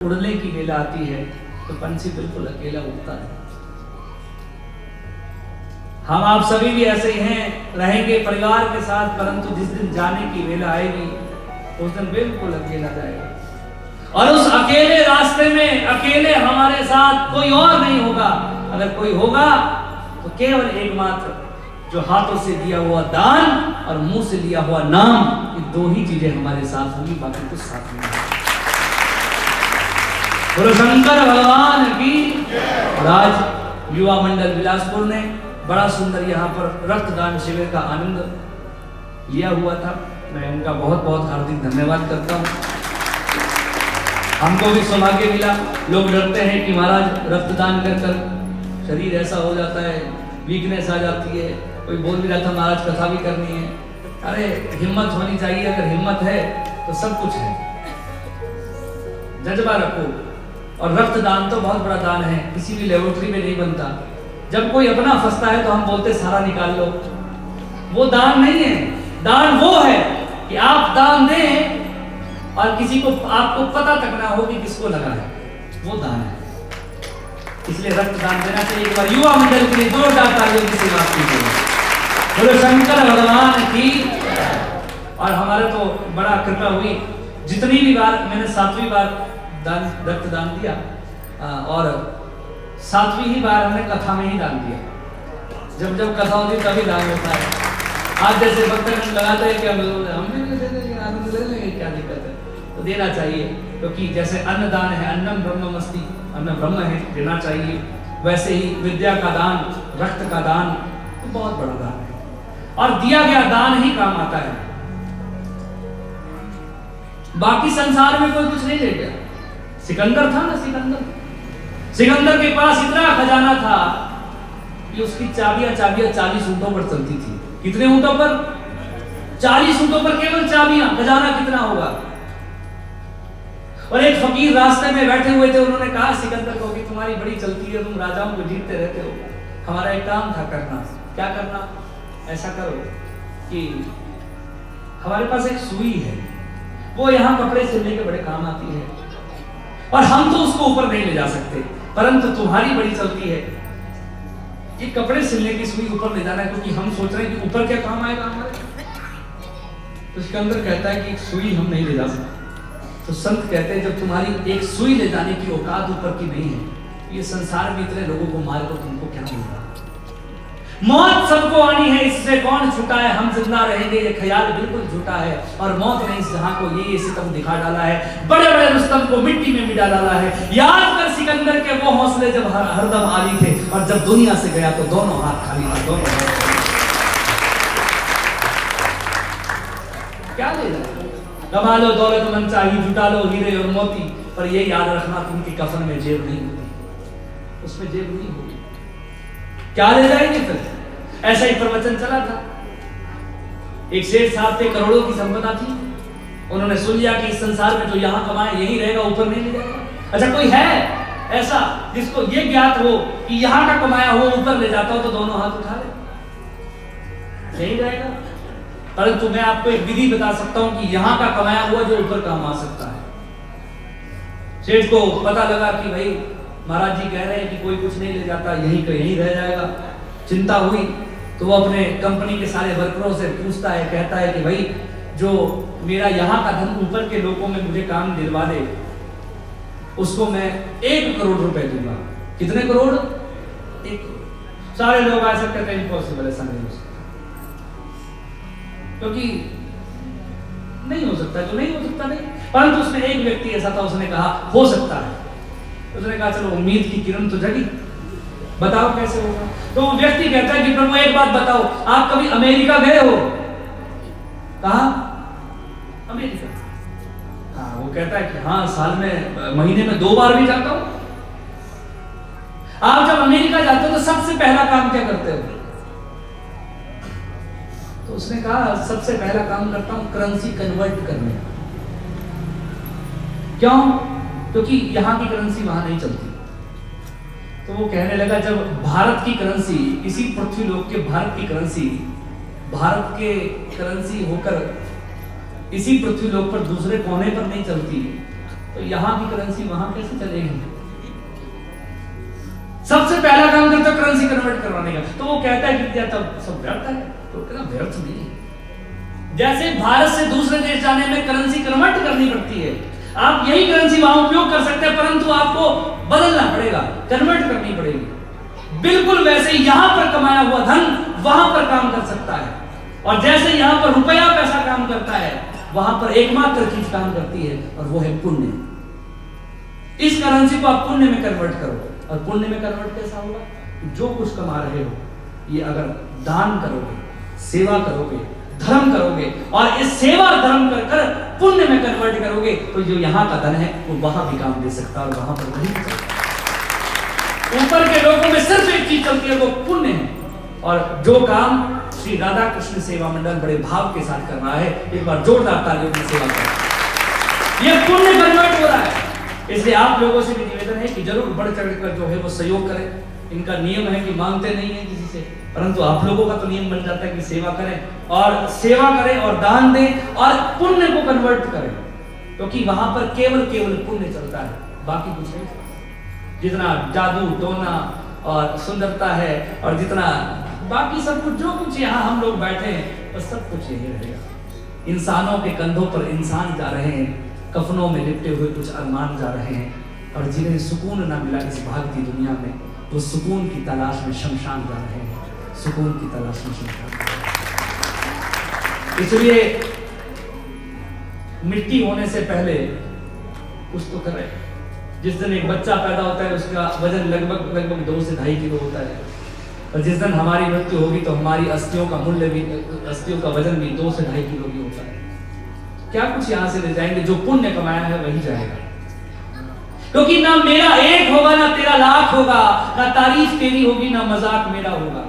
उड़ने की वेला आती है तो पंछी बिल्कुल अकेला उड़ता है। हम आप सभी भी ऐसे ही हैं, रहेंगे परिवार के साथ, परंतु जिस दिन जाने की वेला आएगी उस दिन बिल्कुल अकेला जाएगा। और उस अकेले रास्ते में अकेले हमारे साथ कोई और नहीं होगा। अगर कोई होगा तो केवल एकमात्र जो हाथों से दिया हुआ दान और मुंह से लिया हुआ नाम, ये दो ही चीजें हमारे साथ होंगी, बाकी कुछ साथ नहीं। बोलो शंकर भगवान की। और आज युवा मंडल बिलासपुर ने बड़ा सुंदर यहाँ पर रक्तदान शिविर का आनंद लिया हुआ था। मैं उनका बहुत बहुत हार्दिक धन्यवाद करता हूँ। हमको भी सौभाग्य मिला। लोग डरते हैं कि महाराज रक्तदान कर कर शरीर ऐसा हो जाता है, वीकनेस आ जाती है। कोई बोल भी रहा था महाराज कथा भी करनी है। अरे हिम्मत होनी चाहिए, अगर हिम्मत है तो सब कुछ है। जज्बा रखो। और रक्तदान तो बहुत बड़ा दान है, किसी भी लेबोरेटरी में नहीं बनता। जब कोई अपना फंसता है तो हम बोलते सारा निकाल लो, वो दान नहीं है। दान वो है कि आप दान दें और किसी को आपको पता तक ना हो कि किसको लगा है, वो दान है। इसलिए रक्तदान देना चाहिए। एक बार युवा मंडल के लिए जोरदार तालियों की सेवा कीजिए। बोलो शंकर भगवान की। और हमारे तो बड़ा कृपा हुई, जितनी भी बार मैंने 7वीं बार रक्तदान दिया और 7वीं ही बार हमने कथा में ही दान दिया। जब जब कथा होती तभी दान होता है। आज जैसे भक्त लगाते हैं कि हम भी दे देंगे, आनंद ले लेंगे, क्या दिक्कत है। तो देना चाहिए, क्योंकि जैसे अन्नदान है, अन्नम ब्रह्ममस्ति, अन्न ब्रह्म है, देना चाहिए। वैसे ही विद्या का दान, रक्त का दान तो बहुत बड़ा दान है और दिया गया दान ही काम आता है। बाकी संसार में कोई कुछ नहीं ले गया। सिकंदर था ना, सिकंदर के पास इतना खजाना था कि उसकी चाबियां 40 ऊंटों पर चलती थी। कितने ऊंटों पर? 40 ऊंटों पर केवल चाबियां। खजाना कितना होगा। और एक फकीर रास्ते में बैठे हुए थे, उन्होंने कहा सिकंदर को कि तुम्हारी बड़ी चलती है, तुम राजाओं को जीतते रहते हो, हमारा एक काम था करना। क्या करना? ऐसा करो कि हमारे पास एक सुई है, वो यहाँ कपड़े सिलने के बड़े काम आती है और हम तो उसको ऊपर नहीं ले जा सकते, परंतु तुम्हारी बड़ी चलती है, ये कपड़े सिलने की सुई ऊपर ले जाना है, क्योंकि हम सोच रहे हैं कि ऊपर क्या काम आएगा हमारे। तो सिकंदर कहता है कि एक सुई हम नहीं ले जा सकते। तो संत कहते हैं जब तुम्हारी एक सुई ले जाने की औकात ऊपर की नहीं है, ये संसार में इतने लोगों को मार कर तुमको क्या मिलेगा। मौत सबको आनी है, इससे कौन छूटा है। हम जिंदा रहेंगे ये ख्याल बिल्कुल झूठा है। और मौत ने इस जहां को ये सितम दिखा डाला है, बड़े बड़े रुस्तम को मिट्टी में मिटा डाला है। याद कर सिकंदर के वो हौसले जब हरदम आली थे, और जब दुनिया से गया तो दोनों हाथ खाली थे। दोनों क्या ले जाए। कमा लो दौलत मन चाहिए, जुटा लो हीरे और मोती, पर ये याद रखना तुमकी कफन में जेब नहीं होती, उसमें जेब नहीं होती। क्या ले जाएंगे फिर? ऐसा ही प्रवचन चला था। एक सेठ साहब थे, करोड़ों की संपदा थी। उन्होंने सुन लिया कि इस संसार में जो यहाँ कमाए यही रहेगा, ऊपर नहीं ले जाएगा। अच्छा कोई है ऐसा जिसको ये ज्ञात हो कि यहाँ का कमाया हो ऊपर ले जाता हो, तो दोनों हाथ उठा ले। नहीं जाएगा। परंतु मैं आपको एक विधि बता सकता हूं कि यहाँ का कमाया हुआ जो ऊपर काम आ सकता है। सेठ को पता लगा कि भाई महाराज जी कह रहे हैं कि कोई कुछ नहीं ले जाता, यहीं का यहीं रह जाएगा। चिंता हुई तो वो अपने कंपनी के सारे वर्करों से पूछता है, कहता है कि भाई जो मेरा यहाँ का धन ऊपर के लोगों में मुझे काम दिलवा दे, उसको मैं 1 करोड़ रुपए दूंगा। कितने करोड़? 1 करोड़। सारे लोग ऐसा कहते हैं इम्पॉसिबल, ऐसा नहीं हो सकता, क्योंकि नहीं हो सकता। तो नहीं हो सकता नहीं। परंतु उसमें एक व्यक्ति ऐसा था, उसने कहा हो सकता है। उसने कहा चलो उम्मीद की किरण तो जगी, बताओ कैसे होगा। तो वो व्यक्ति कहता है कि प्रभु एक बात बताओ, आप कभी अमेरिका गए हो? कहा अमेरिका? हाँ। वो कहता है कि हाँ, साल में महीने में 2 बार भी जाता हूं। आप जब अमेरिका जाते हो तो सबसे पहला काम क्या करते हो? तो उसने कहा सबसे पहला काम करता हूं करेंसी कन्वर्ट करने। क्यों? क्योंकि यहाँ की करेंसी वहां नहीं चलती। तो वो कहने लगा जब भारत की करेंसी, इसी पृथ्वी लोक के भारत की करेंसी, भारत के करेंसी होकर इसी पृथ्वी लोक पर दूसरे कोने पर नहीं चलती, तो यहाँ की करेंसी वहां कैसे चलेगी? सबसे पहला काम करता है करेंसी कन्वर्ट करवाने का, तो वो कहता है कि तब सब व्यर्थ है, तो कहना व्यर्थ नहीं है। जैसे भारत से दूसरे देश जाने में करेंसी कन्वर्ट करनी पड़ती है, आप यही करेंसी वहां उपयोग कर सकते हैं, परंतु आपको बदलना पड़ेगा, कन्वर्ट करनी पड़ेगी। बिल्कुल वैसे ही यहां पर कमाया हुआ धन वहां पर काम कर सकता है, और जैसे यहां पर रुपया पैसा काम करता है, वहां पर एकमात्र चीज काम करती है, और वो है पुण्य। इस करेंसी को आप पुण्य में कन्वर्ट करो, और पुण्य में कन्वर्ट कैसा होगा? जो कुछ कमा रहे हो, ये अगर दान करोगे, सेवा करोगे, धर्म करोगे, और इस सेवा धर्म कर कर पुण्य में कन्वर्ट करोगे, तो जो यहाँ का धन है वो वहां भी काम दे सकता है, और वहां पर नहीं चलता। ऊपर के लोगों में सिर्फ एक चीज चलती है, वो पुण्य है। और जो काम श्री राधा कृष्ण सेवा मंडल बड़े भाव के साथ कर रहा है, एक बार जोरदार तालियों में सेवा करें, ये पुण्य कन्वर्ट हो रहा है। इसलिए आप लोगों से भी निवेदन है कि जरूर बढ़ चढ़ कर जो है वो सहयोग करें। इनका नियम है कि मांगते नहीं है किसी से, परंतु आप लोगों का तो नियम बन जाता है कि सेवा करें, और सेवा करें और दान दें और पुण्य को कन्वर्ट करें, क्योंकि वहां पर केवल पुण्य चलता है, बाकी कुछ नहीं चलता। जितना जादू टोना और सुंदरता है, और जितना बाकी सब कुछ जो कुछ यहाँ हम लोग बैठे हैं, वो सब कुछ यही रहेगा। इंसानों के कंधों पर इंसान जा रहे हैं, कफनों में लिपटे हुए कुछ अरमान जा रहे हैं, और जिन्हें सुकून ना मिला इस भागती दुनिया में, वो सुकून की तलाश में शमशान जा रहे हैं, सुकून की तलाश में शमशान। इसलिए मिट्टी होने से पहले कुछ तो करें। जिस दिन एक बच्चा पैदा होता है उसका वजन लगभग 2 से 2.5 किलो होता है, और जिस दिन हमारी मृत्यु होगी तो हमारी अस्थियों का मूल्य भी, अस्थियों का वजन भी 2 से 2.5 किलो भी होता है। क्या कुछ यहां से ले जाएंगे? जो पुण्य कमाया है वही जाएगा, क्योंकि ना मेरा एक होगा ना तेरा लाख होगा, ना तारीफ तेरी होगी ना मजाक मेरा होगा।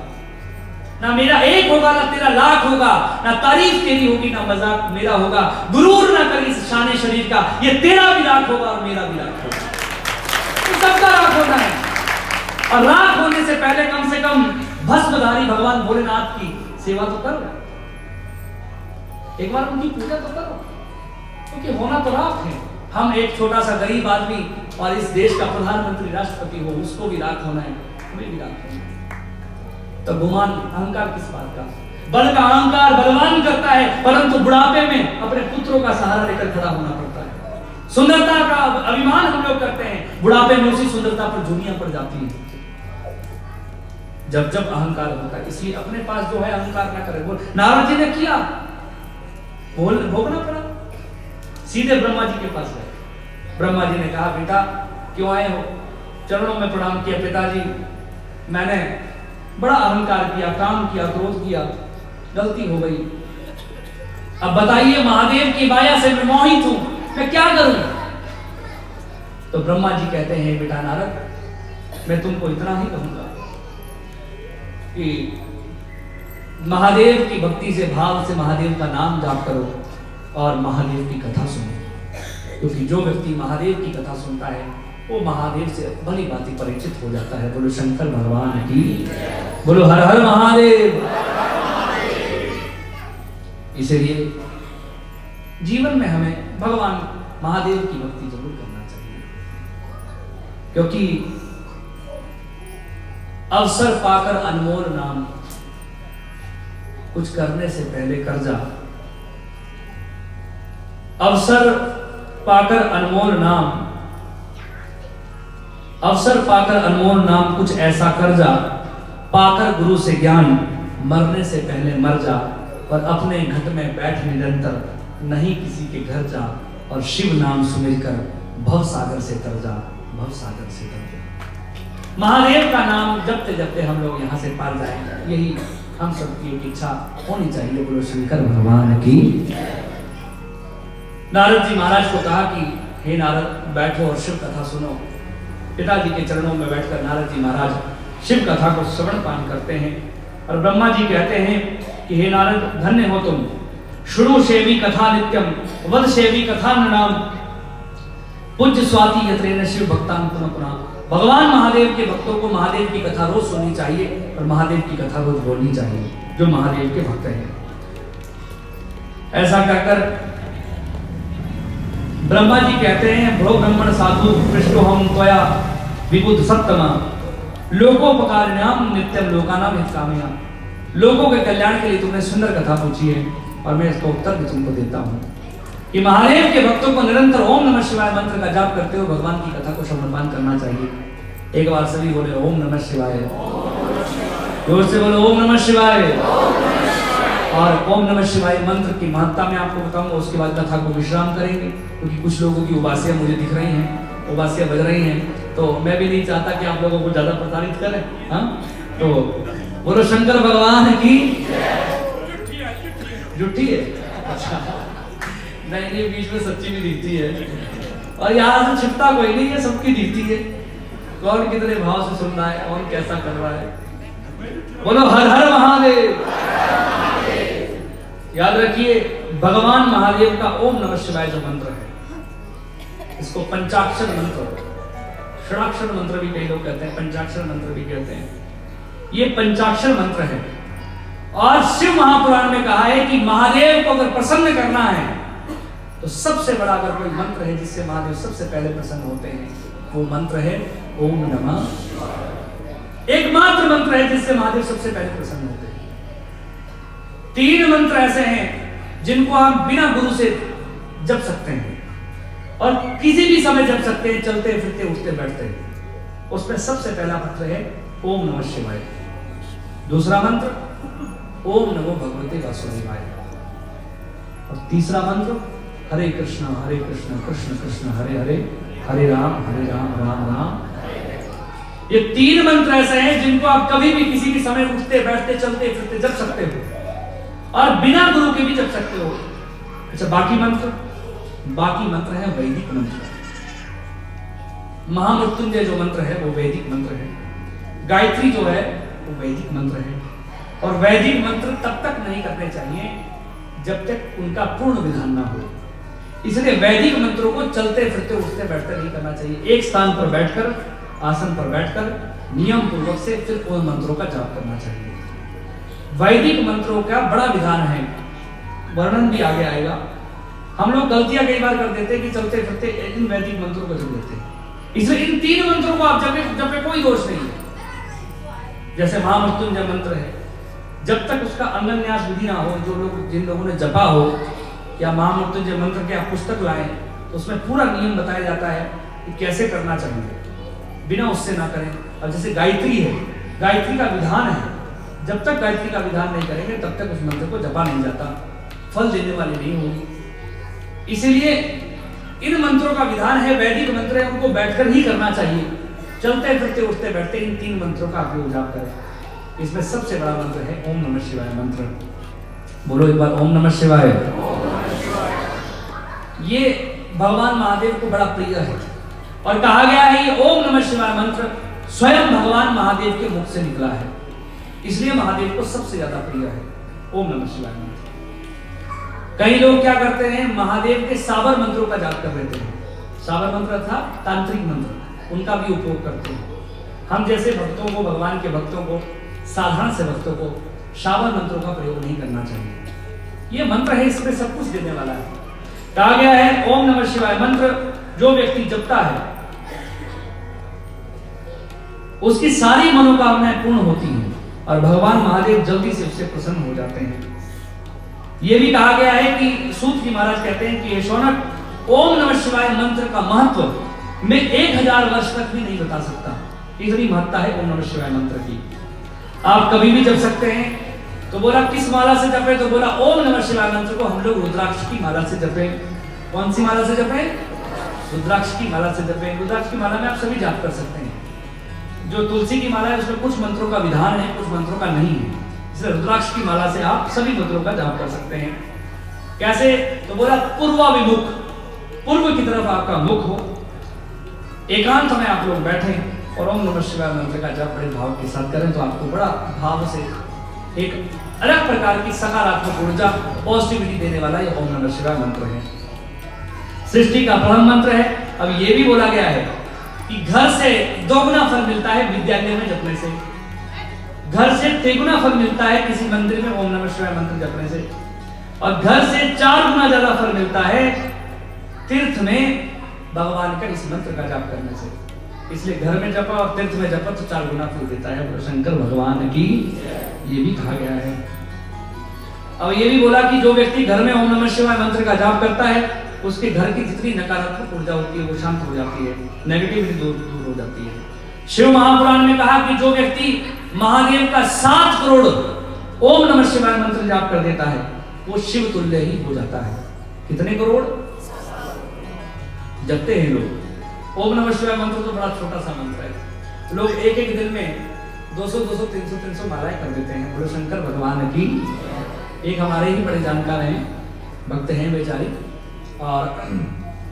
ना मेरा एक होगा ना तेरा लाख होगा, ना तारीफ तेरी होगी ना मजाक मेरा होगा। गुरूर ना कर इस शान शरीर का, ये तेरा भी राख होगा और मेरा भी राख होगा, तो सबका राख होना है। और राख होने से पहले कम से कम भस्मधारी भगवान भोलेनाथ की सेवा तो करो, एक बार उनकी पूजा तो करो, क्योंकि होना तो राख है। हम एक छोटा सा गरीब आदमी और इस देश का प्रधानमंत्री राष्ट्रपति हो, उसको भी राख होना है, हमें भी राख होना है। तो गुमान अहंकार किस बात का? बल का अहंकार बलवान करता है, परंतु बुढ़ापे में अपने पुत्रों का सहारा लेकर खड़ा होना पड़ता है। सुंदरता का अभिमान हम लोग करते हैं, बुढ़ापे में उसी सुंदरता पर झुर्रियां पड़ जाती है जब जब अहंकार होता है। इसलिए अपने पास जो है अहंकार ना करें। बोल नारद जी ने किया, भोगना पड़ा। सीधे ब्रह्मा जी के पास गए। ब्रह्मा जी ने कहा, बेटा क्यों आए हो? चरणों में प्रणाम किया। पिताजी मैंने बड़ा अहंकार किया, काम किया, क्रोध किया, गलती हो गई। अब बताइए, महादेव की माया से मैं मोहित हूं, मैं क्या करूं? तो ब्रह्मा जी कहते हैं, बेटा नारद, मैं तुमको इतना ही कहूंगा कि महादेव की भक्ति से, भाव से महादेव का नाम जाप करो और महादेव की कथा सुनो, क्योंकि जो व्यक्ति महादेव की कथा सुनता है वो महादेव से भली भांति परिचित हो जाता है। बोलो शंकर भगवान की, बोलो हर हर महादेव। इसलिए जीवन में हमें भगवान महादेव की भक्ति जरूर करना चाहिए, क्योंकि अवसर पाकर अनमोल नाम, कुछ करने से पहले कर्जा। अवसर पाकर अनमोल नाम, अवसर पाकर अनमोल नाम, कुछ ऐसा कर्जा, पाकर गुरु से ज्ञान, मरने से पहले मर जा, और अपने घट में बैठ निरंतर, नहीं किसी के घर जा, और शिव नाम सुमिर कर भव सागर से तर जा, भव सागर से तर जा। महादेव का नाम जपते जपते हम लोग यहाँ से पार जाएंगे, यही हम सबकी इच्छा होनी चाहिए। बोलो शंकर भगवान की। नारद जी महाराज को कहा कि हे नारद, बैठो और शिव कथा सुनो। पिताजी के चरणों में बैठकर नारद जी महाराज शिव कथा को श्रवण पान करते हैं, और ब्रह्मा जी कहते हैं कि हे नारद, धन्य हो तुम। शुरू सेवी कथा नित्यम, वद सेवी कथा नाम, पूज्य स्वाति यत्रेन शिव भक्तान पुनः पुनः। भगवान महादेव के भक्तों को महादेव की कथा रोज सुननी चाहिए, और महादेव की कथा रोज बोलनी चाहिए, जो महादेव के भक्त हैं। ऐसा कहकर ब्रह्मा जी कहते हैं, भ्रो ब्रह्मण साधु पृष्ठो हम त्वया विबुध सप्तमा लोकोपकारिणाम नित्यम लोकानाम हितकामया। लोगों के कल्याण के लिए तुमने सुंदर कथा पूछी है और मैं इसका उत्तर भी तुमको देता हूँ कि महादेव के भक्तों को निरंतर ओम नमः शिवाय मंत्र का जाप करते हुए भगवान की कथा को श्रवणपान करना चाहिए। एक बार सभी बोले ओम नमः शिवाय, जोर से बोलो ओम नमः शिवाय। और ओम नमः शिवाय मंत्र की महत्ता मैं आपको बताऊंगा, उसके बाद कथा को विश्राम करेंगे, क्योंकि कुछ लोगों की उबासियां मुझे दिख रही हैं, उबासियां बज रही हैं, तो मैं भी नहीं चाहता कि आप लोगों को ज्यादा प्रताड़ित करें। हाँ, तो बोलो शंकर भगवान की जुट्टी है। अच्छा, नहीं ये बीच में सच्ची भी दिखती है और यहाँ से छिपता कोई नहीं है, सबकी दिखती है। कौन कितने भाव से सुन रहा है, कौन कैसा कर रहा है। बोलो हर हर महादेव। याद रखिए भगवान महादेव का ओम नमः शिवाय जो मंत्र है, इसको पंचाक्षर मंत्र, षडाक्षर मंत्र भी कई लोग कहते हैं, पंचाक्षर मंत्र भी कहते हैं। ये पंचाक्षर मंत्र है और शिव महापुराण में कहा है कि महादेव को अगर प्रसन्न करना है तो सबसे बड़ा अगर कोई मंत्र है जिससे महादेव सबसे पहले प्रसन्न होते हैं, वो मंत्र है ओम नमः। एकमात्र मंत्र है जिससे महादेव सबसे पहले प्रसन्न होते हैं। 3 मंत्र ऐसे हैं जिनको आप बिना गुरु से जप सकते हैं और किसी भी समय जप सकते हैं, चलते फिरते उठते बैठते। उसमें सबसे पहला मंत्र है ओम नमः शिवाय। दूसरा मंत्र ओम नमो भगवते वासुदेवाय। और तीसरा मंत्र हरे कृष्ण कृष्ण कृष्ण हरे हरे, हरे राम राम राम। ये 3 मंत्र ऐसे हैं जिनको आप कभी भी किसी भी समय उठते बैठते चलते फिरते जप सकते हो और बिना गुरु के भी जप सकते हो। अच्छा, बाकी मंत्र है वैदिक मंत्र। महामृत्युंजय जो मंत्र है वो वैदिक मंत्र है। गायत्री जो है वो वैदिक मंत्र है और वैदिक मंत्र तब तक नहीं करने चाहिए जब तक उनका पूर्ण विधान ना हो। इसलिए वैदिक मंत्रों को चलते फिरते उठते बैठते नहीं करना चाहिए। एक स्थान पर बैठकर, आसन पर बैठकर नियम पूर्वक से फिर उन मंत्रों का जाप करना चाहिए। वैदिक मंत्रों का बड़ा विधान है, वर्णन भी आगे आएगा। हम लोग गलतियां कई बार कर देते हैं कि चलते फिरते इन वैदिक मंत्रों को जप देते हैं। इसलिए इन 3 मंत्रों को आप जपे कोई दोष नहीं है। जैसे महामृत्युंजय मंत्र है, जब तक उसका अंगन्यास विधि ना हो, जिन लोगों ने जपा हो या महामृत्युंजय मंत्र की आप पुस्तक लाएं तो उसमें पूरा नियम बताया जाता है कि कैसे करना चाहिए, बिना उससे ना करें। अब जैसे गायत्री है, गायत्री का विधान है, जब तक गायत्री का विधान नहीं करेंगे तब तक उस मंत्र को जपा नहीं जाता, फल देने वाली नहीं होगी। इसीलिए इन मंत्रों का विधान है, वैदिक मंत्र है, उनको बैठकर ही करना चाहिए। चलते फिरते उठते बैठते इन 3 मंत्रों का आप जाप करें। इसमें सबसे बड़ा मंत्र है ओम नमः शिवाय मंत्र। बोलो एक बार ओम नमः शिवाय। ये भगवान महादेव को बड़ा प्रिय है और कहा गया है ये ओम नमः शिवाय मंत्र स्वयं भगवान महादेव के मुख से निकला है, इसलिए महादेव को सबसे ज्यादा प्रिय है ओम नमः शिवाय मंत्र। कई लोग क्या करते हैं, महादेव के साबर मंत्रों का जाप कर लेते हैं। साबर मंत्र था तांत्रिक मंत्र, उनका भी उपयोग करते हैं। हम जैसे भक्तों को, भगवान के भक्तों को, साधारण से भक्तों को साबर मंत्रों का प्रयोग नहीं करना चाहिए। ये मंत्र है, इसमें सब कुछ देने वाला है। कहा गया है ओम नमः शिवाय मंत्र जो व्यक्ति जपता है उसकी सारी मनोकामनाएं पूर्ण होती हैं और भगवान महादेव जल्दी से उससे प्रसन्न हो जाते हैं। यह भी कहा गया है कि सूत जी महाराज कहते हैं कि शौनक ओम नमः शिवाय मंत्र का महत्व मैं 1000 वर्ष तक भी नहीं बता सकता, इतनी महत्ता है ओम नमः शिवाय मंत्र की। आप कभी भी जप सकते हैं। तो बोला किस माला से जपे, तो बोला ओम नमः शिवाय मंत्र को हम लोग रुद्राक्ष की माला से जपे। कौन सी माला से जपे? रुद्राक्ष की माला से जपे। रुद्राक्ष की माला में आप सभी जाप कर सकते हैं। जो तुलसी की माला है उसमें कुछ मंत्रों का विधान है, कुछ मंत्रों का नहीं है, इसलिए रुद्राक्ष की माला से आप सभी मंत्रों का जाप कर सकते हैं। कैसे? तो बोला पूर्वाभिमुख, पूर्व की तरफ आपका मुख हो, एकांत में आप लोग बैठे और ओम नमः शिवाय मंत्र का जाप बड़े भाव के साथ करें तो आपको बड़ा भाव से एक अलग प्रकार की सकारात्मक ऊर्जा, पॉजिटिविटी देने वाला ये ओम नमः शिवाय मंत्र है। सृष्टि का प्रथम मंत्र है। अब ये भी बोला गया है कि घर से 2 गुना फल मिलता है विद्यालय में जपने से, घर से 3 गुना फल मिलता है किसी मंदिर में ओम नमः शिवाय मंत्र जपने से, और घर से 4 गुना ज्यादा फल मिलता है तीर्थ में भगवान का इस मंत्र का जाप करने से। इसलिए घर में जपा और तीर्थ में जपा तो 4 गुना फल देता है। शंकर भगवान की ये भी कहा गया है। अब ये भी बोला कि जो व्यक्ति घर में ओम नमः शिवाय मंत्र का जाप करता है उसके घर की जितनी नकारात्मक ऊर्जा होती है वो शांत हो जाती है, नेगेटिविटी दूर हो जाती है। शिव महापुराण में कहा कि जो व्यक्ति महादेव का 7 करोड़ ओम नमः शिवाय मंत्र जाप कर देता है वो शिव तुल्य ही हो जाता है। कितने करोड़ जपते हैं लोग? ओम नमः शिवाय मंत्र तो बड़ा छोटा सा मंत्र है। लोग एक दिन में 200 300 मालाएं कर देते हैं। बोलो शंकर भगवान की। एक हमारे ही बड़े जानकार हैं, भक्त हैं बेचारी, और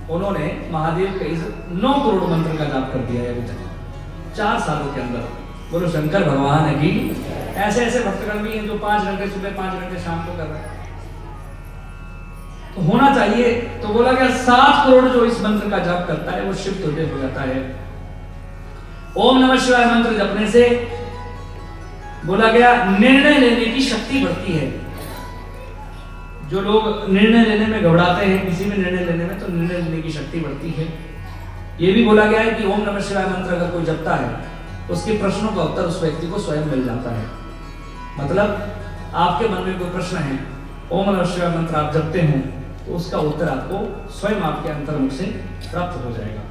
उन्होंने महादेव के इस 9 करोड़ मंत्र का जाप कर दिया है अभी तक 4 सालों के अंदर। बोलो शंकर भगवान की। ऐसे ऐसे भक्तगण भी हैं जो 5 घंटे सुबह 5 घंटे शाम को कर रहे हैं। तो होना चाहिए। तो बोला गया 7 करोड़ जो इस मंत्र का जाप करता है वो शिव तुल्य हो जाता है। ओम नमः शिवाय मंत्र जपने से बोला गया निर्णय लेने की शक्ति बढ़ती है। जो लोग निर्णय लेने में घबराते हैं, किसी भी निर्णय लेने में, तो निर्णय लेने की शक्ति बढ़ती है। यह भी बोला गया है कि ओम नमः शिवाय मंत्र अगर कोई जपता है उसके प्रश्नों का उत्तर उस व्यक्ति को स्वयं मिल जाता है। मतलब आपके मन में कोई प्रश्न है, ओम नमः शिवाय मंत्र आप जपते हैं तो उसका उत्तर आपको स्वयं आपके अंतर्मुख से प्राप्त हो जाएगा।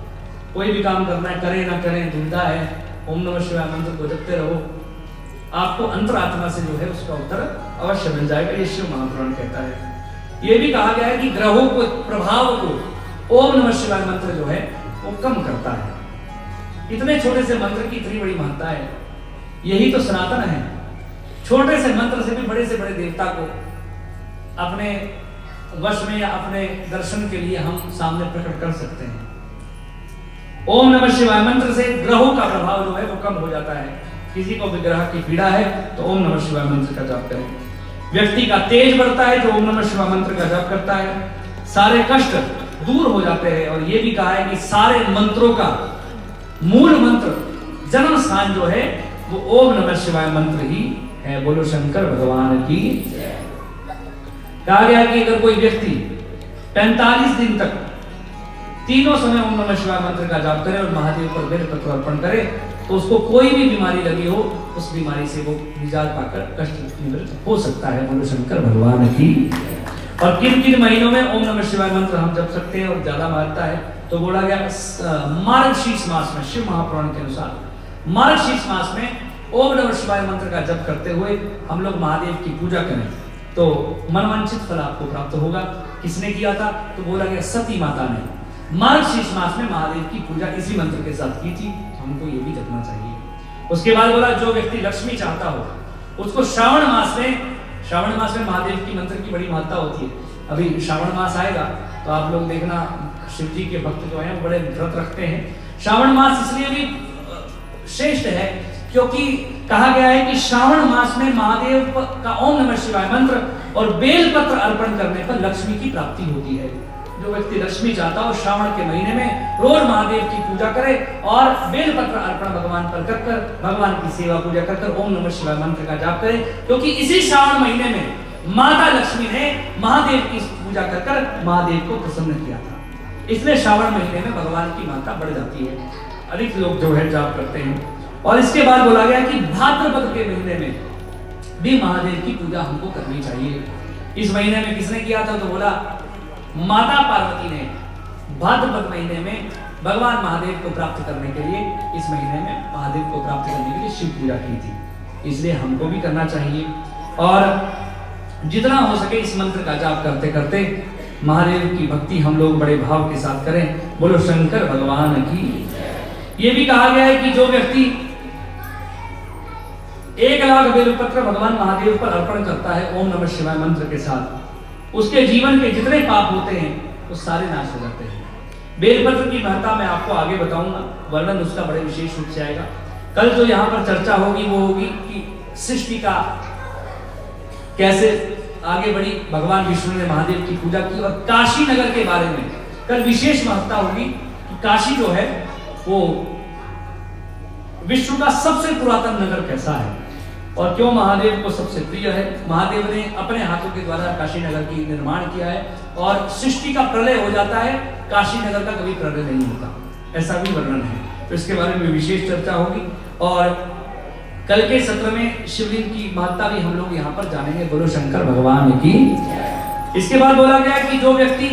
कोई भी काम करना है, करें ना करें, दुविधा है, ओम नमः शिवाय मंत्र को जपते रहो, आपको अंतरात्मा से जो है उसका उत्तर अवश्य मिल जाएगा। ये शिव महापुराण कहता है। यह भी कहा गया है कि ग्रहों को प्रभाव को ओम नमः शिवाय मंत्र जो है वो कम करता है। इतने छोटे से मंत्र की इतनी बड़ी महत्ता है। यही तो सनातन है। छोटे से मंत्र से भी बड़े देवता को अपने वश में या अपने दर्शन के लिए हम सामने प्रकट कर सकते हैं। ओम नमः शिवाय मंत्र से ग्रहों का प्रभाव जो है वो कम हो जाता है। किसी को भी ग्रह की पीड़ा है तो ओम नमः शिवाय मंत्र का जाप करें। व्यक्ति का तेज बढ़ता है जो ओम नमः शिवाय मंत्र का जाप करता है। सारे कष्ट दूर हो जाते हैं। और ये भी कहा है कि सारे मंत्रों का मूल मंत्र, जन्म स्थान जो है वो ओम नमः शिवाय मंत्र ही है। बोलो शंकर भगवान की। कहा गया कि अगर कोई व्यक्ति 45 दिन तक तीनों समय ओम नमः शिवाय मंत्र का जाप करे और महादेव पर बेलपत्र अर्पण करे तो उसको कोई भी बीमारी लगी हो उस बीमारी से वो निजात पाकर कष्ट निवृत्त हो सकता है। बोलो शंकर भगवान की। और किन महीनों में ओम नमः शिवाय मंत्र हम जप सकते हैं और ज्यादा महत्ता है तो बोला गया मार्गशीर्ष मास में, शिव महापुराण के अनुसार मार्गशीर्ष मास में ओम नमः शिवाय मंत्र का जप करते हुए हम लोग महादेव की पूजा करें तो मनवांछित फल आपको प्राप्त होगा। किसने किया था? तो बोला गया सती माता ने मार्गशीर्ष मास में महादेव की पूजा इसी मंत्र के साथ की थी। हमको ये भी जपना चाहिए। उसके बाद बोला जो व्यक्ति लक्ष्मी चाहता हो उसको श्रावण मास में महादेव की मंत्र की बड़ी महत्ता होती है। अभी श्रावण मास आएगा तो आप लोग देखना शिव जी के भक्त जो हैं बड़े व्रत रखते हैं। श्रावण मास इसलिए भी श्रेष्ठ है क्योंकि कहा गया है कि श्रावण मास में महादेव का ओम नमः शिवाय मंत्र और बेलपत्र अर्पण करने पर लक्ष्मी की प्राप्ति होती है। जो व्यक्ति लक्ष्मी चाहता हो श्रावण के महीने में रोज महादेव की पूजा करे और बेलपत्र अर्पण भगवान पर कर भगवान की सेवा पूजा कर ओम नमः शिवाय मंत्र का जाप करे। क्योंकि इसी श्रावण महीने में माता लक्ष्मी ने महादेव की पूजा कर महादेव को प्रसन्न किया था। इसलिए श्रावण महीने में भगवान की माता बढ़ जाती है। अधिक लोग जो है जाप करते हैं। और इसके बाद बोला गया कि भाद्रपद के महीने में भी महादेव की पूजा हमको करनी चाहिए। इस महीने में किसने किया था? तो बोला माता पार्वती ने भाद्रपद महीने में भगवान महादेव को प्राप्त करने के लिए, इस महीने में महादेव को प्राप्त करने के लिए शिव पूजा की थी। इसलिए हमको भी करना चाहिए और जितना हो सके इस मंत्र का जाप करते करते महादेव की भक्ति हम लोग बड़े भाव के साथ करें। बोलो शंकर भगवान की। ये भी कहा गया है कि जो व्यक्ति 1 लाख बेलपत्र भगवान महादेव पर अर्पण करता है ओम नमः शिवाय मंत्र के साथ, उसके जीवन के जितने पाप होते हैं वो सारे नाश हो जाते हैं। बेलपत्र की महत्ता मैं आपको आगे बताऊंगा, वर्णन उसका बड़े विशेष रूप से आएगा। कल जो यहाँ पर चर्चा होगी वो होगी कि सृष्टि का कैसे आगे बढ़ी, भगवान विष्णु ने महादेव की पूजा की, और काशी नगर के बारे में कल विशेष महत्ता होगी कि काशी जो है वो विश्व का सबसे पुरातन नगर कैसा है। और क्यों महादेव को सबसे प्रिय है? महादेव ने अपने हाथों के द्वारा काशी नगर की निर्माण किया है और सृष्टि का प्रलय हो जाता है, काशी नगर का कभी प्रलय नहीं होता, ऐसा भी वर्णन है। तो इसके बारे में विशेष चर्चा होगी और कल के सत्र में शिवलिंग की महत्ता भी हम लोग यहाँ पर जानेंगे। बोलो शंकर भगवान की। इसके बाद बोला गया कि जो व्यक्ति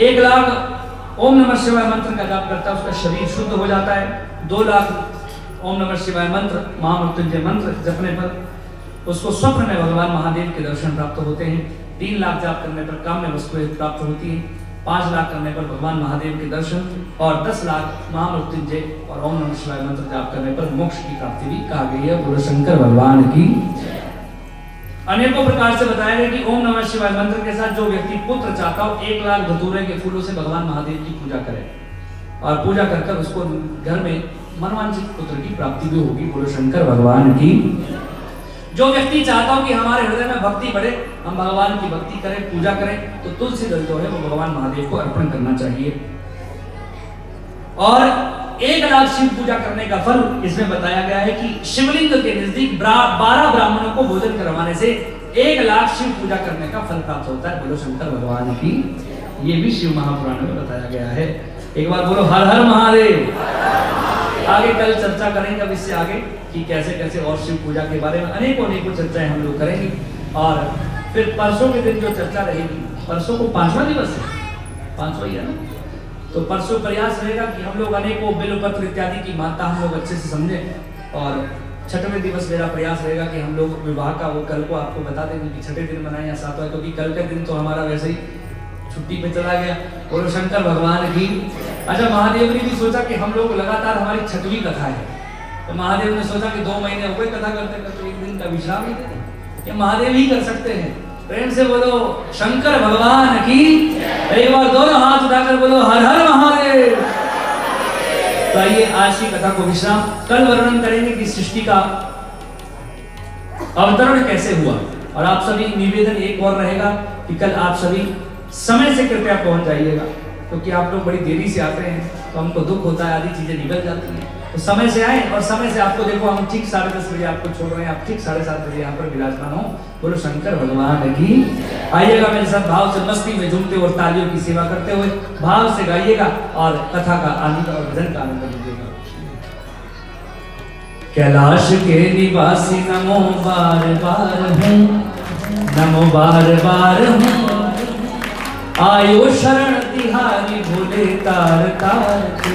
1 लाख ओम नमः शिवाय मंत्र का जाप करता है उसका शरीर शुद्ध हो जाता है। 2 लाख ओम नमः शिवाय मंत्र महामृत्युंजय मंत्र जपने पर उसको स्वप्न में भगवान महादेव के दर्शन प्राप्त होते हैं। 3 लाख जाप करने पर काम्य वस्तुएं प्राप्त होती हैं। 5 लाख करने पर भगवान महादेव के दर्शन और 10 लाख महामृत्युंजय और ओम नमः शिवाय मंत्र जाप करने पर मोक्ष की प्राप्ति भी कहा गई है। बोलो शंकर भगवान की। अनेकों प्रकार से बताया गया कि ओम नमः शिवाय मंत्र के साथ जो व्यक्ति पुत्र चाहता हो 1 लाख धतूरे के फूलों से भगवान महादेव की पूजा करे और पूजा कर उसको घर में मनवांछित पुत्र की प्राप्ति भी होगी। बोलो शंकर भगवान की। जो व्यक्ति चाहता हो कि हमारे हृदय में भक्ति बढ़े, हम भगवान की भक्ति करें, पूजा करें, तो तुलसी दल जो है वो भगवान महादेव को अर्पण करना चाहिए। और 1 लाख शिव पूजा करने का फल इसमें बताया गया है कि शिवलिंग के नजदीक 12 ब्राह्मणों को भोजन करवाने से 1 लाख शिव पूजा करने का फल प्राप्त होता है। बोलो शंकर भगवान की। ये भी शिव महापुराण में बताया गया है। एक बार बोलो हर हर महादेव। आगे कल चर्चा करेंगे अब इससे आगे कि कैसे कैसे और शिव पूजा के बारे में अनेकों चर्चाएं हम लोग करेंगे। और फिर परसों के दिन जो चर्चा रहेगी, परसों को 5वां दिवस है, 5वां ही है ना, तो परसों प्रयास रहेगा कि हम लोग अनेकों बिल्वपत्र इत्यादि की महत्ता हम लोग अच्छे से समझें। और 6वें दिवस मेरा प्रयास रहेगा कि हम लोग विवाह का वो कल को आपको बता देंगे कि 6ठे दिन मनाएं या 7वां, क्योंकि कल का दिन तो हमारा वैसे ही छुट्टी पे चला गया। बोलो शंकर भगवान की। अच्छा, महादेव ने भी सोचा कि हम लोग लगातार हमारी 6वीं कथा है, तो महादेव ने सोचा कि 2 महीने हो गए कथा करते करते, 1 दिन का विश्राम ही दें, ये महादेव ही कर सकते हैं। प्रेम से बोलो शंकर भगवान की। एक बार दोनों हाथ उठाकर बोलो हर हर महादेव। तो आइए आज की कथा को विश्राम, कल वर्णन करेंगे कि सृष्टि का अवतरण कैसे हुआ। और आप सभी निवेदन एक और रहेगा कि कल आप सभी समय से कृपया पहुंच जाइएगा, क्योंकि आप लोग बड़ी देरी से आते हैं तो हमको दुख होता है, आधी चीजें निकल जाती हैं। तो समय से आए और समय से आपको देखो हम ठीक 10:30 बजे आपको छोड़ रहे हैं, आप ठीक 7:30 बजे यहाँ पर विराजमान हो। बोलो शंकर भगवान की। आइएगा मेरे साथ भाव से मस्ती में झूमते और तालियों की सेवा करते हुए भाव से गाइएगा और कथा का आनंद और भजन का आनंद लीजिएगा। कैलाश के निवासी नमो बार बार हूँ, नमो बार बार हूँ, आयो शरण तिहारी भोले तार तार तू।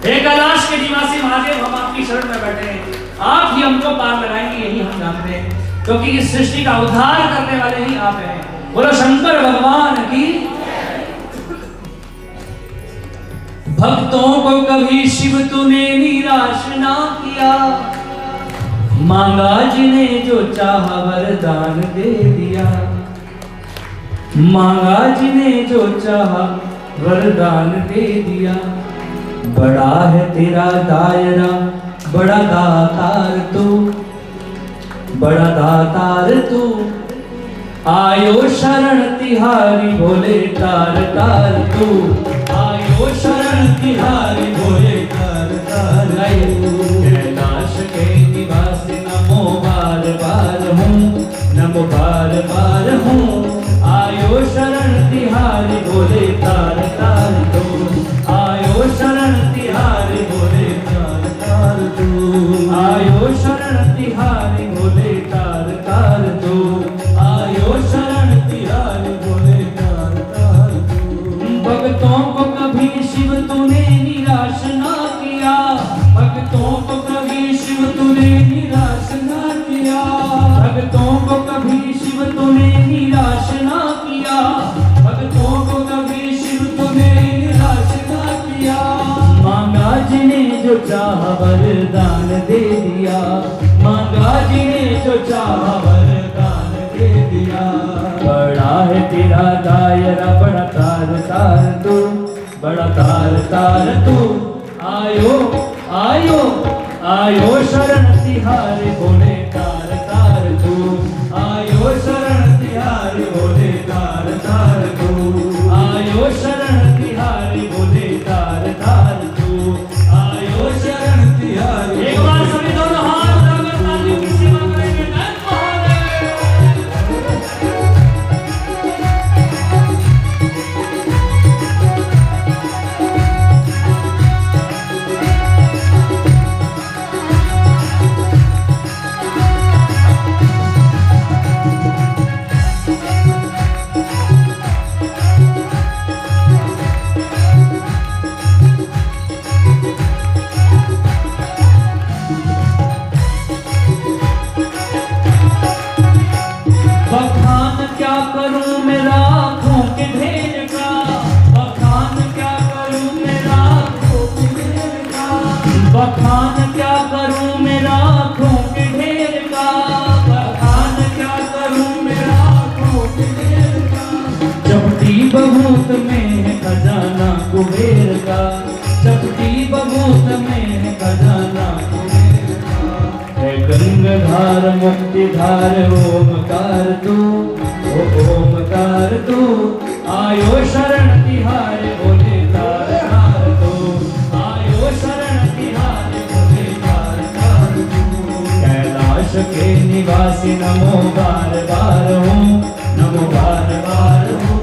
हे कैलाश के निवासी महादेव, हम आपकी शरण में बैठे हैं, आप ही हमको पार लगाएंगे यही हम जानते हैं, क्योंकि इस सृष्टि का उद्धार करने वाले ही आप हैं। बोलो शंकर भगवान की। भक्तों को कभी शिव तूने निराश ना किया, मांगा जिन्हें जो चाहा वरदान दे दिया, मांगा जिन्हें जो चाहा वरदान दे दिया। बड़ा है तेरा दायरा, बड़ा दातार तू, बड़ा दातार तू, आयो शरण तिहारी भोले तार तार तू, आयो शरण तिहारी भोले तार तार तू। कैलाश के निवासी नमो बार बार हूँ, नमो बार बार हूँ, आयो शरण तिहारी भोले तार तार तू, आयो शरण तिहारी भोले तार तार तू, आयो शरण तिहारी भोले तार तार तू, आयो शरण तिहारी भोले तार तार तू। भक्तों को कभी शिव तूने निराश ना किया, भक्तों को कभी शिव तूने निराश ना किया, भक्तों को कभी शिव तूने निराश ना किया, भक्तों को कभी शिव तूने निराश ना किया। मांगा जिन्हें जो चाहा वरदान दे दिया, मांगा जिन्हें जो चाहा वरदान दे दिया। बड़ा है तेरा दायरा, बड़ा तार तार तू, बड़ा तार तार तू, आयो आयो आयो शरण तिहारी भोले तार तार तू, आयो शरण तिहारी भोले तार तार तू, आयो शरण तिहारी भोले तार तार तू, आयो शरण तिहारी। एक बार का, चपटी बबूत में खजाना है गंगाधार मुक्तिधार ओमकार तू, ओ ओमकार तू, आयो शरण तिहारे बोले तार तार तू, आयो शरण तिहारे बोले तार तार तू। कैलाश के निवासी नमो बार बार हूँ, नमो बार बार हूँ।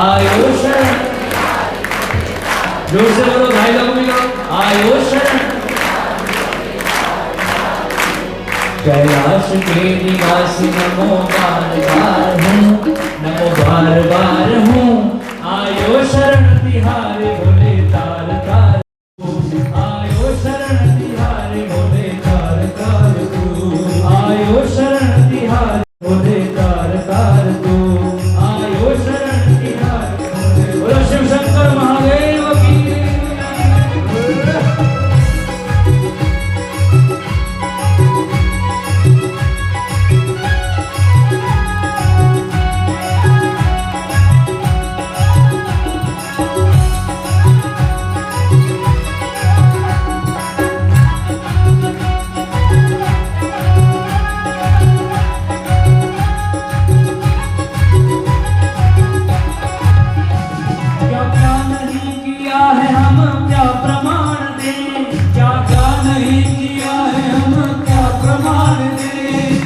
आयो शरण, जोर से बोलो भाई लोग भी करो, आयो शरण। कैलाश के निवासी नमो बार बार हूँ, नमो बार बार हूँ, आयो शरण तिहारे बोले तार तार, आयो शरण तिहारे बोले तार तार तू, आयो शरण तिहारे बोले तार तार तू, आयो शरण तिहारे बोले। बोलो शिव शंकर महादेव की।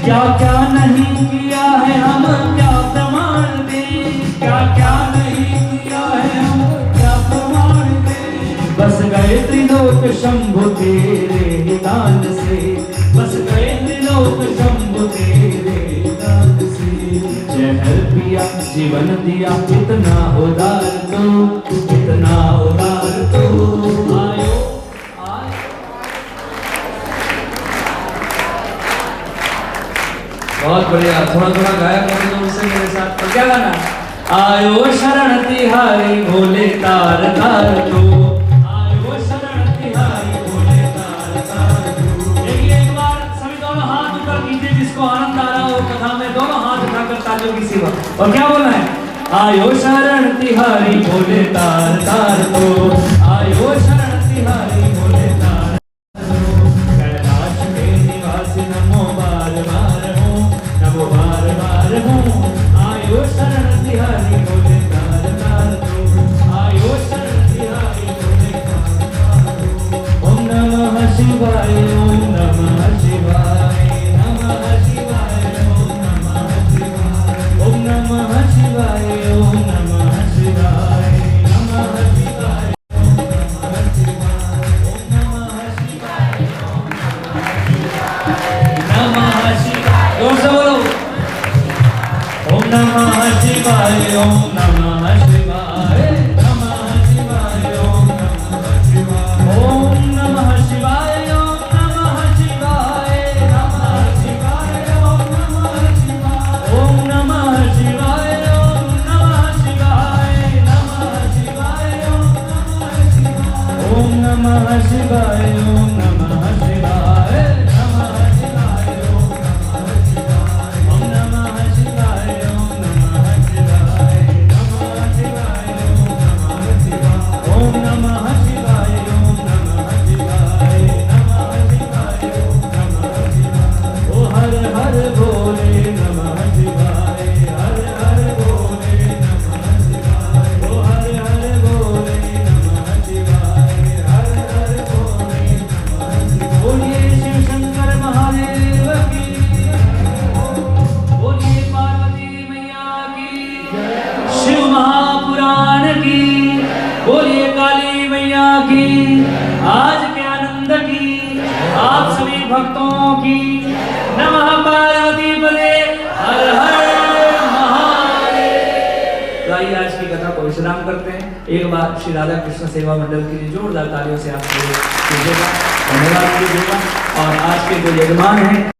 क्या क्या नहीं किया है हम क्या प्रमाण दें, क्या क्या नहीं किया है हम क्या प्रमाण दें। बस गए त्रिलोक शंभु तेरे निदान से, बस गए त्रिलोक शंभु तेरे निदान से। जहर पिया जीवन दिया इतना उदार तो, इतना उदार तो, आयो बहुत बढ़िया। थोड़ा थोड़ा गाया करें तो उससे मेरे साथ। तो क्या गाना? आयो शरण तिहारी भोले तार तार तू, आयो शरण तिहारी भोले तार तार तू। एक बार सभी दोनों हाथ ऊपर कीजिए, जिसको आनंद आ रहा हो कथा में, दोनों हाथ उठाकर तालियों की सेवा। और क्या बोलना है? आयो शरण तिहारी भोले तार तार तू, आयो शरण तिहारी भोले तार तू। कैलाश के निवासी नमो बार बार हूँ, नमो बार बार हूँ, आयो शरण तिहारी भोले तार तार तू, आयो शरण तिहारी भोले तार तार तू। ओम नमः शिवाय, ओम नमः शिवाय, नमः शिवाय, ओम नमः शिवाय, ओम नमः शिवाय, ओम नमः शिवाय, नमः शिवाय, ओम नमः शिवाय, ओम नमः शिवाय, ओम नमः शिवाय। जोर से बोलो। ओम नमः शिवाय, ओम नमः शिवाय, नमः शिवाय, ओम नमः शिवाय, ओम नमः शिवाय, ओम नमः शिवाय, नमः शिवाय, ओम नमः शिवाय, ओम नमः शिवाय, ओम नमः शिवाय, नमः शिवाय, ओम नमः शिवाय, ओम नमः शिवाय, नमः शिवाय, ओम नमः शिवाय, ओम नमः शिवाय, नमः शिवाय, ओम नमः शिवाय, ओम नमः शिवाय, नमः शिवाय, ओम नमः शिवाय। ओ हर हर भोले नमः शिवाय, हर हर भोले नमः शिवाय, ओ हर हर भोले नमः शिवाय, हर हर भोले नमः शिवाय। बोलिए शिव शंकर महादेव की, बोलिए पार्वती मैया की, शिव महापुराण की, बोलिए काली मैया की, आज के आनंद की, आप सभी भक्तों की। नमः पार्वती पते, हर हर महादेव। तो आइए आज की कथा को विश्राम करते हैं। एक बार श्री राधा कृष्ण सेवा मंडल के लिए जोरदार तालियों से आप कीजिएगा, धन्यवाद कीजिएगा। और आज के जो यजमान हैं